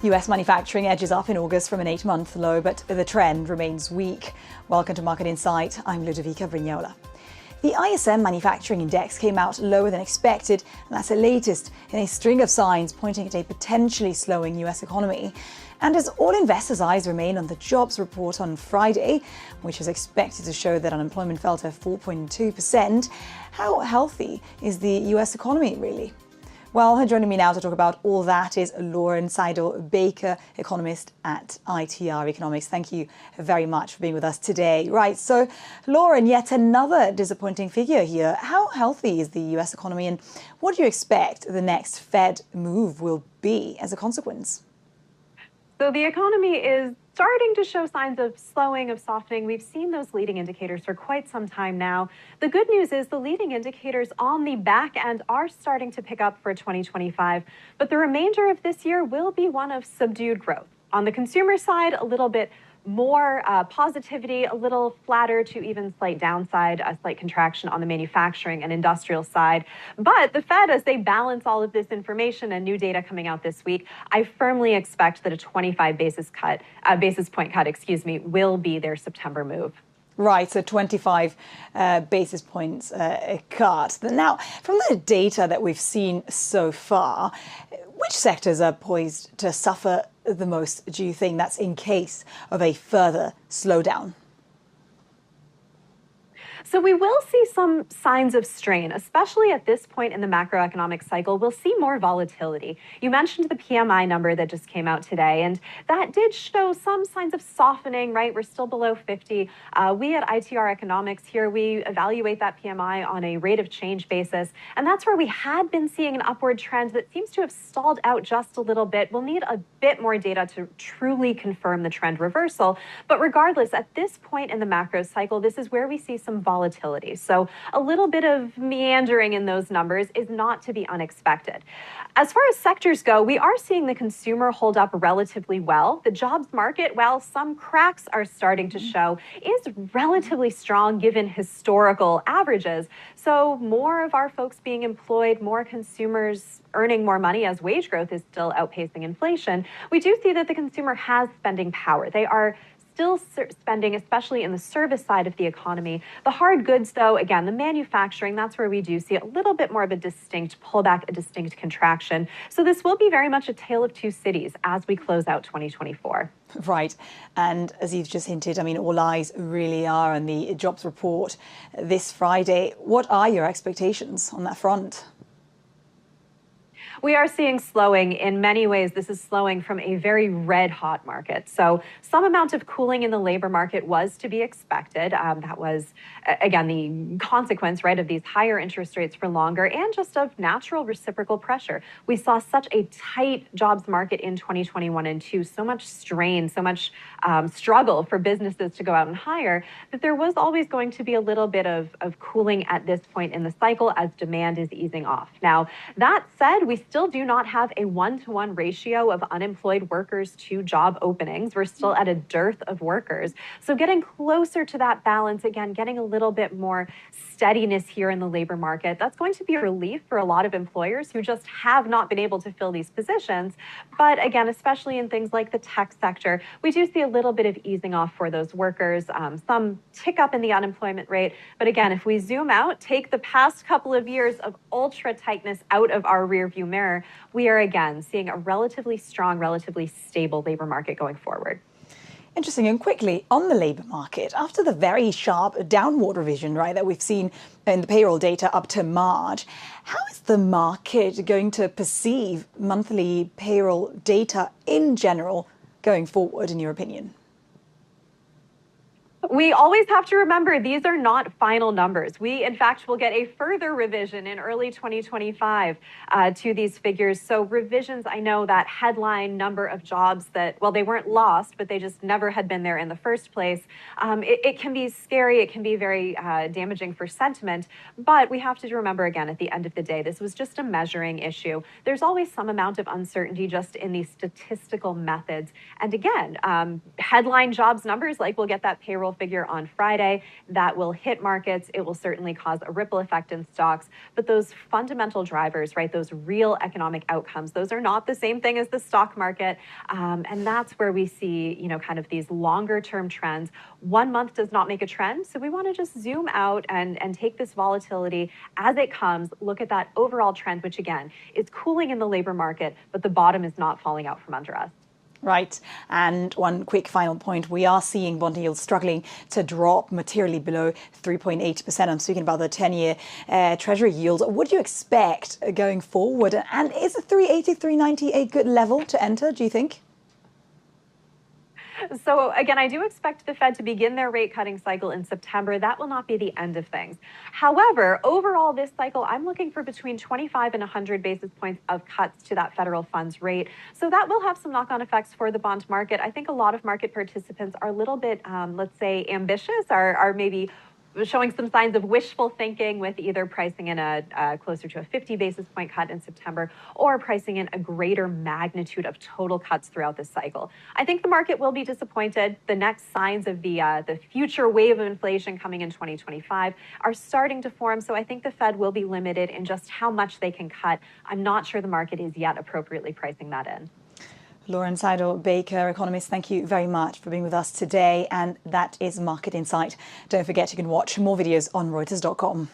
US manufacturing edges up in August from an 8-month low, but the trend remains weak. Welcome to Market Insight. I'm Ludovica Brignola. The ISM Manufacturing Index came out lower than expected, and that's the latest in a string of signs pointing at a potentially slowing US economy. And as all investors' eyes remain on the jobs report on Friday, which is expected to show that unemployment fell to 4.2%, how healthy is the US economy really? Well, joining me now to talk about all that is Lauren Saidel-Baker, economist at ITR Economics. Thank you very much for being with us today. Right, so Lauren, yet another disappointing figure here. How healthy is the US economy, and what do you expect the next Fed move will be as a consequence? So the economy is starting to show signs of slowing, of softening. We've seen those leading indicators for quite some time now. The good news is the leading indicators on the back end are starting to pick up for 2025, but the remainder of this year will be one of subdued growth. On the consumer side, a little bit more positivity, a little flatter to even slight downside, a slight contraction on the manufacturing and industrial side. But the Fed, as they balance all of this information and new data coming out this week, I firmly expect that a 25 basis point cut, will be their September move. Right, so 25 basis points cut. Now, from the data that we've seen so far, which sectors are poised to suffer the most, do you think? That's in case of a further slowdown. So we will see some signs of strain, especially at this point in the macroeconomic cycle. We'll see more volatility. You mentioned the PMI number that just came out today, and that did show some signs of softening, right? We're still below 50. We at ITR Economics here, we evaluate that PMI on a rate of change basis, and that's where we had been seeing an upward trend that seems to have stalled out just a little bit. We'll need a bit more data to truly confirm the trend reversal, but regardless, at this point in the macro cycle, this is where we see some volatility. So a little bit of meandering in those numbers is not to be unexpected. As far as sectors go, we are seeing the consumer hold up relatively well. The jobs market, while some cracks are starting to show, is relatively strong given historical averages. So more of our folks being employed, more consumers earning more money as wage growth is still outpacing inflation. We do see that the consumer has spending power. They are still spending, especially in the service side of the economy. The hard goods, though, again, the manufacturing, that's where we do see a little bit more of a distinct pullback, a distinct contraction. So this will be very much a tale of two cities as we close out 2024. Right. And as you've just hinted, all eyes really are on the jobs report this Friday. What are your expectations on that front? We are seeing slowing in many ways. This is slowing from a very red hot market. So some amount of cooling in the labor market was to be expected. That was, again, the consequence, right, of these higher interest rates for longer and just of natural reciprocal pressure. We saw such a tight jobs market in 2021 and 2, so much strain, so much struggle for businesses to go out and hire, that there was always going to be a little bit of cooling at this point in the cycle as demand is easing off. Now, that said, we still do not have a one-to-one ratio of unemployed workers to job openings. We're still at a dearth of workers. So getting closer to that balance, again, getting a little bit more steadiness here in the labor market, that's going to be a relief for a lot of employers who just have not been able to fill these positions. But again, especially in things like the tech sector, we do see a little bit of easing off for those workers, some tick up in the unemployment rate. But again, if we zoom out, take the past couple of years of ultra tightness out of our rearview mirror, we are again seeing a relatively strong, relatively stable labor market going forward. Interesting. And quickly, on the labour market, after the very sharp downward revision, right, that we've seen in the payroll data up to March, how is the market going to perceive monthly payroll data in general going forward, in your opinion? We always have to remember these are not final numbers. We, in fact, will get a further revision in early 2025 to these figures. So revisions, I know that headline number of jobs that, well, they weren't lost, but they just never had been there in the first place. It can be scary. It can be very damaging for sentiment. But we have to remember, again, at the end of the day, this was just a measuring issue. There's always some amount of uncertainty just in these statistical methods. And again, headline jobs numbers, like we'll get that payroll figure on Friday that will hit markets. It will certainly cause a ripple effect in stocks. But those fundamental drivers, right, those real economic outcomes, those are not the same thing as the stock market. And that's where we see, kind of these longer term trends. 1 month does not make a trend. So we want to just zoom out and take this volatility as it comes, look at that overall trend, which again is cooling in the labor market, but the bottom is not falling out from under us. Right. And one quick final point. We are seeing bond yields struggling to drop materially below 3.8%. I'm speaking about the 10-year Treasury yield. What do you expect going forward? And is a 380, 390 a good level to enter, do you think? So again, I do expect the Fed to begin their rate cutting cycle in September. That will not be the end of things. However, overall this cycle, I'm looking for between 25 and 100 basis points of cuts to that federal funds rate. So that will have some knock-on effects for the bond market. I think a lot of market participants are a little bit, let's say, ambitious, are maybe showing some signs of wishful thinking with either pricing in a closer to a 50 basis point cut in September or pricing in a greater magnitude of total cuts throughout this cycle. I think the market will be disappointed. The next signs of the future wave of inflation coming in 2025 are starting to form. So I think the Fed will be limited in just how much they can cut. I'm not sure the market is yet appropriately pricing that in. Lauren Saidel-Baker, economist, thank you very much for being with us today. And that is Market Insight. Don't forget you can watch more videos on Reuters.com.